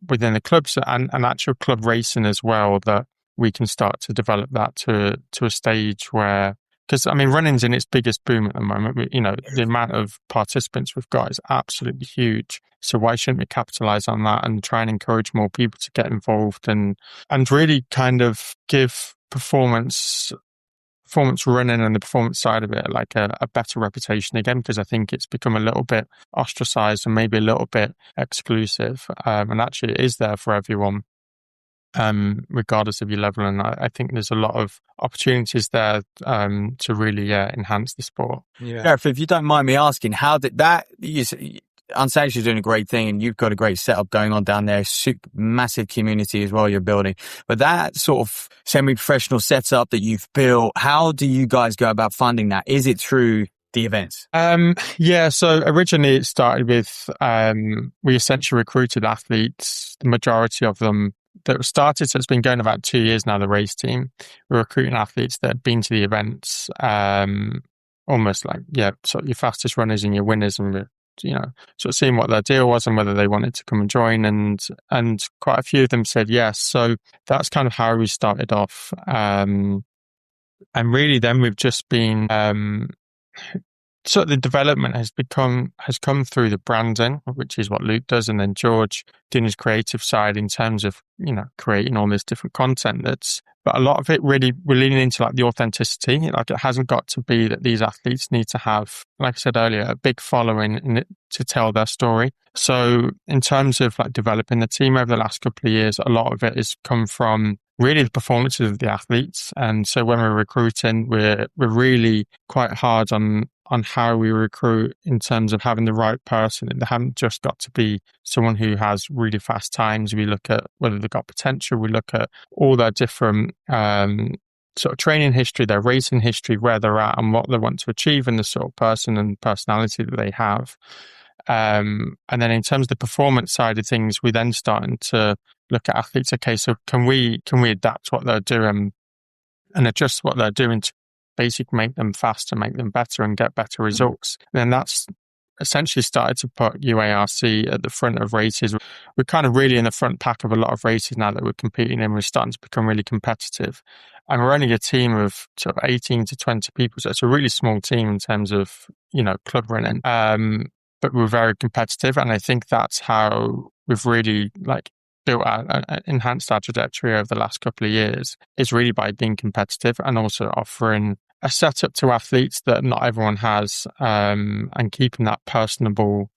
within the clubs and actual club racing as well, that we can start to develop that to a stage where, because I mean, running's in its biggest boom at the moment. The amount of participants we've got is absolutely huge. So why shouldn't we capitalize on that and try and encourage more people to get involved and really kind of give performance running and the performance side of it like a better reputation again, because I think it's become a little bit ostracized and maybe a little bit exclusive. And actually it is there for everyone, regardless of your level. And I think there's a lot of opportunities there to really enhance the sport. Yeah. Gareth, if you don't mind me asking, how did that... Unsanctioned is doing a great thing, and you've got a great setup going on down there. Super massive community as well you're building. But that sort of semi-professional setup that you've built, how do you guys go about funding that? Is it through the events? Yeah, so originally it started with we essentially recruited athletes, the majority of them that started, so it's been going about 2 years now, the race team. We're recruiting athletes that have been to the events, almost like, sort of your fastest runners and your winners, and sort of seeing what their deal was and whether they wanted to come and join, and quite a few of them said yes. So that's kind of how we started off. And really then we've just been, sort of the development has come through the branding, which is what Luke does, and then George doing his creative side in terms of, creating all this different content but a lot of it really, we're leaning into like the authenticity. Like it hasn't got to be that these athletes need to have, like I said earlier, a big following in it to tell their story. So in terms of like developing the team over the last couple of years, a lot of it has come from really the performances of the athletes. And so when we're recruiting, we're really quite hard on on how we recruit in terms of having the right person. And they haven't just got to be someone who has really fast times. We look at whether they've got potential. We look at all their different sort of training history, their racing history, where they're at and what they want to achieve, and the sort of person and personality that they have. And then in terms of the performance side of things, we then starting to look at athletes. Okay, so can we adapt what they're doing and adjust what they're doing to basically make them faster, make them better, and get better results? And then that's essentially started to put UARC at the front of races. We're kind of really in the front pack of a lot of races now that we're competing in. We're starting to become really competitive. And we're only a team of sort of 18 to 20 people. So it's a really small team in terms of, club running. But we're very competitive. And I think that's how we've really enhanced our trajectory over the last couple of years, is really by being competitive and also offering a setup to athletes that not everyone has, and keeping that personable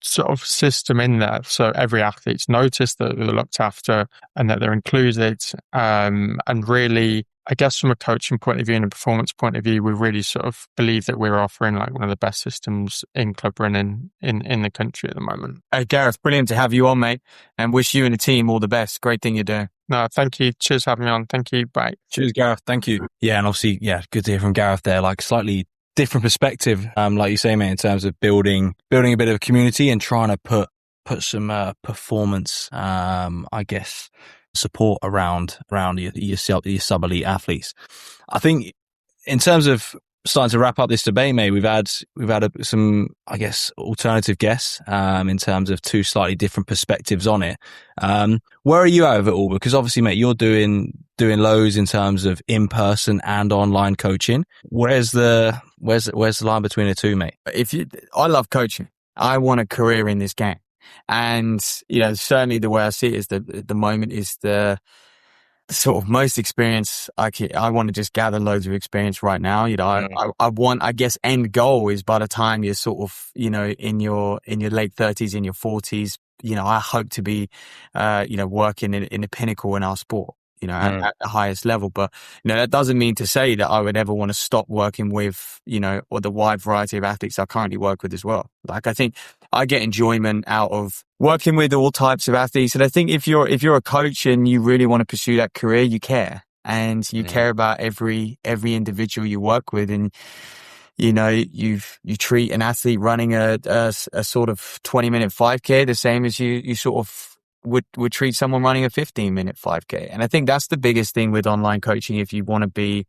sort of system in there. So every athlete's noticed that they're looked after and that they're included. And really, I guess from a coaching point of view and a performance point of view, we really sort of believe that we're offering like one of the best systems in club running in the country at the moment. Gareth, brilliant to have you on, mate, and wish you and the team all the best. Great thing you're doing. No, thank you. Cheers for having me on. Thank you. Bye. Cheers, Gareth. Thank you. Yeah, and obviously, good to hear from Gareth there. Like slightly different perspective, like you say, mate, in terms of building a bit of a community and trying to put some performance, I guess, support around your sub-elite athletes. I think in terms of starting to wrap up this debate, mate, we've had some, I guess, alternative guests in terms of two slightly different perspectives on it. Where are you out of it all? Because obviously, mate, you're doing loads in terms of in-person and online coaching. Where's the line between the two, mate? I love coaching. I want a career in this game. And, certainly the way I see it is that at the moment is the sort of most experience I want to just gather loads of experience right now. I want, I guess, end goal is by the time you're sort of, in your late 30s, in your 40s, I hope to be, working in the pinnacle in our sport. At the highest level. But, that doesn't mean to say that I would ever want to stop working with, or the wide variety of athletes I currently work with as well. Like, I think I get enjoyment out of working with all types of athletes. And I think if you're a coach and you really want to pursue that career, you care. And you care about every individual you work with. And, you treat an athlete running a sort of 20-minute 5K the same as you sort of would treat someone running a 15-minute 5K. And I think that's the biggest thing with online coaching. If you want to be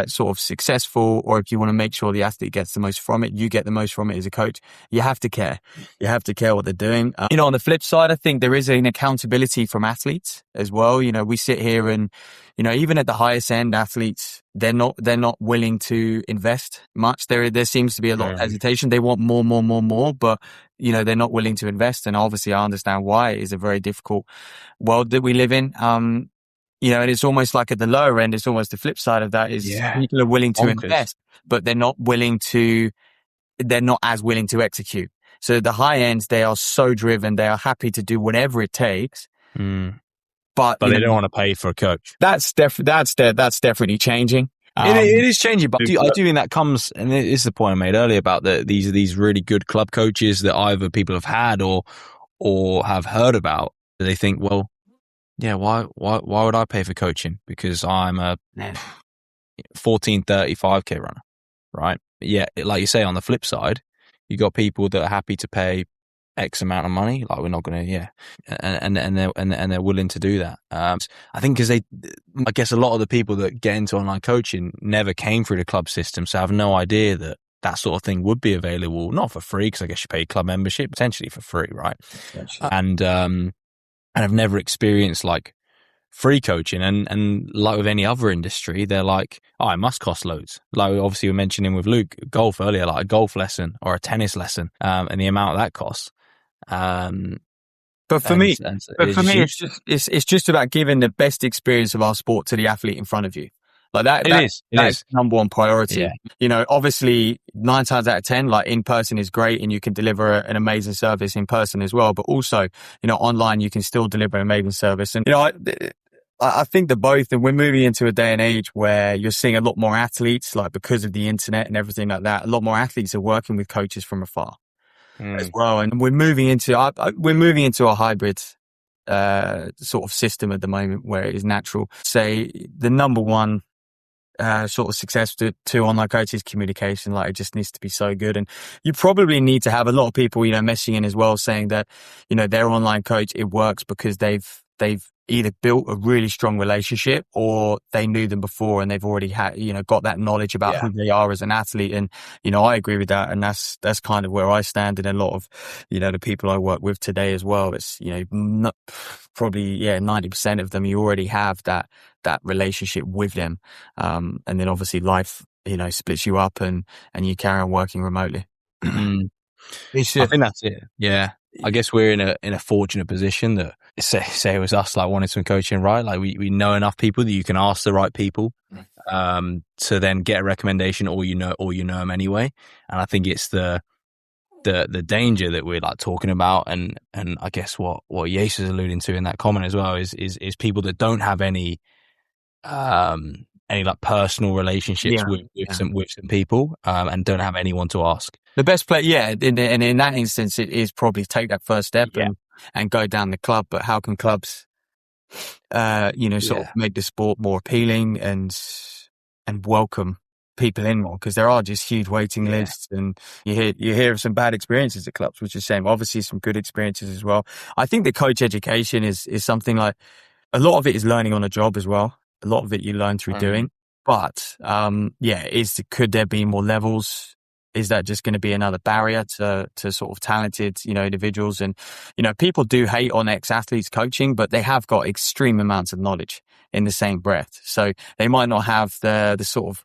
sort of successful, or if you want to make sure the athlete gets the most from it, you get the most from it as a coach, you have to care. You have to care what they're doing. On the flip side, I think there is an accountability from athletes as well. We sit here and, even at the highest end, athletes, they're not willing to invest much. There seems to be a lot of hesitation. They want more, but they're not willing to invest. And obviously I understand why. It is a very difficult world that we live in. And it's almost like at the lower end, it's almost the flip side of that is people are willing to invest, but they're not as willing to execute. So at the high end, they are so driven. They are happy to do whatever it takes. But they don't want to pay for a coach. That's definitely changing. It is changing, but I do think that comes, and this is the point I made earlier about these really good club coaches that either people have had or have heard about. They think, well, yeah, why would I pay for coaching? Because I'm a 14:35K runner, right? Yeah, like you say, on the flip side, you got people that are happy to pay X amount of money. Like, we're not going to, and they're willing to do that. I think because I guess a lot of the people that get into online coaching never came through the club system, so have no idea that sort of thing would be available, not for free, because I guess you pay club membership, potentially for free, right? And I've never experienced like free coaching, and like with any other industry, they're like, oh, it must cost loads. Like obviously we were mentioning with Luke, golf earlier, like a golf lesson or a tennis lesson, and the amount that costs. But for me, it's just about giving the best experience of our sport to the athlete in front of you. Like that is number one priority. Yeah. Obviously 9 times out of 10, like in person is great and you can deliver an amazing service in person as well. But also, online, you can still deliver an amazing service. And, I think the both, and we're moving into a day and age where you're seeing a lot more athletes, like because of the internet and everything like that, a lot more athletes are working with coaches from afar as well. And we're moving into a hybrid sort of system at the moment where it is natural. Say the number one sort of success to online coaches communication. Like, it just needs to be so good. And you probably need to have a lot of people, messaging in as well, saying that, their online coach, it works because they've either built a really strong relationship or they knew them before and they've already had, got that knowledge about who they are as an athlete. And, I agree with that. And that's kind of where I stand in a lot of, the people I work with today as well. It's, probably 90% of them, you already have that relationship with them. And then obviously life, splits you up and you carry on working remotely. I think that's it. Yeah. I guess we're in a fortunate position that say it was us like wanting some coaching, right? Like we know enough people that you can ask the right people to then get a recommendation, or you know them anyway. And I think it's the danger that we're like talking about, and I guess what Yace is alluding to in that comment as well is people that don't have any like personal relationships with some people and don't have anyone to ask. The best play, and in that instance, it is probably take that first step and go down the club. But how can clubs, sort of make the sport more appealing and welcome people in more? Because there are just huge waiting lists, and you hear of some bad experiences at clubs, which is a shame. Obviously, some good experiences as well. I think the coach education is something like a lot of it is learning on the job as well. A lot of it you learn through doing. But could there be more levels? Is that just going to be another barrier to sort of talented, individuals? And, people do hate on ex-athletes coaching, but they have got extreme amounts of knowledge in the same breath. So they might not have the sort of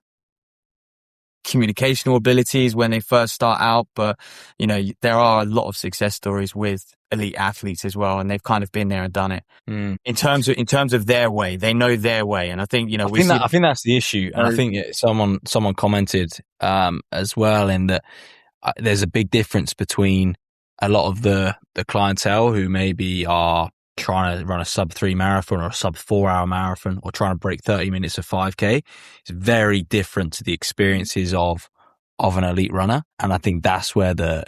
communicational abilities when they first start out, but, there are a lot of success stories with elite athletes as well, and they've kind of been there and done it. In terms of their way, they know their way. And I think, I think that's the issue. And I think someone commented as well in that there's a big difference between a lot of the clientele who maybe are trying to run a sub 3 marathon or a sub 4 hour marathon or trying to break 30 minutes of 5K. It's very different to the experiences of an elite runner. And I think that's where the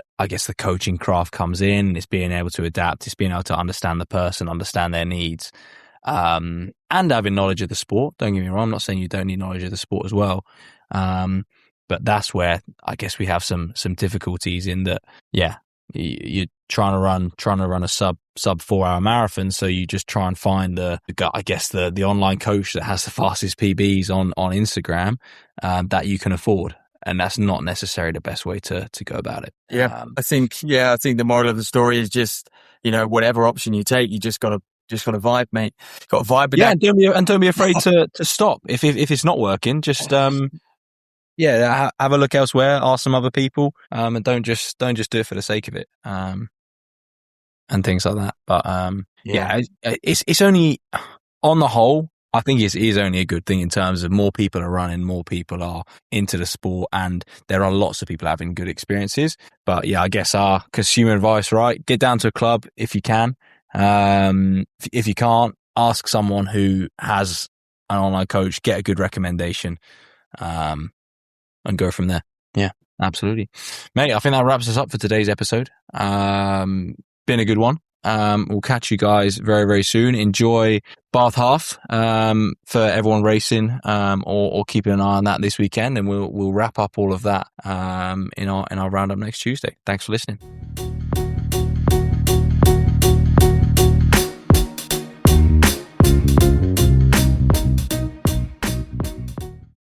coaching craft comes in. It's being able to adapt. It's being able to understand the person, understand their needs, and having knowledge of the sport. Don't get me wrong. I'm not saying you don't need knowledge of the sport as well. But that's where I guess we have some difficulties in that. Yeah. You're trying to run a sub 4 hour marathon. So you just try and find the online coach that has the fastest PBs on Instagram, that you can afford. And that's not necessarily the best way to go about it. Yeah. I think the moral of the story is just, whatever option you take, you just gotta vibe, mate. Got to vibe with that. And don't be afraid to stop. If it's not working, just, have a look elsewhere, ask some other people, and don't just do it for the sake of it. And things like that. But, it's only on the whole, I think it is only a good thing in terms of more people are running, more people are into the sport, and there are lots of people having good experiences. But I guess our consumer advice, right? Get down to a club if you can. If you can't, ask someone who has an online coach, get a good recommendation, and go from there. Yeah, absolutely. Mate, I think that wraps us up for today's episode. Been a good one. We'll catch you guys very, very soon. Enjoy Bath Half for everyone racing or keeping an eye on that this weekend, and we'll wrap up all of that in our roundup next Tuesday. Thanks for listening.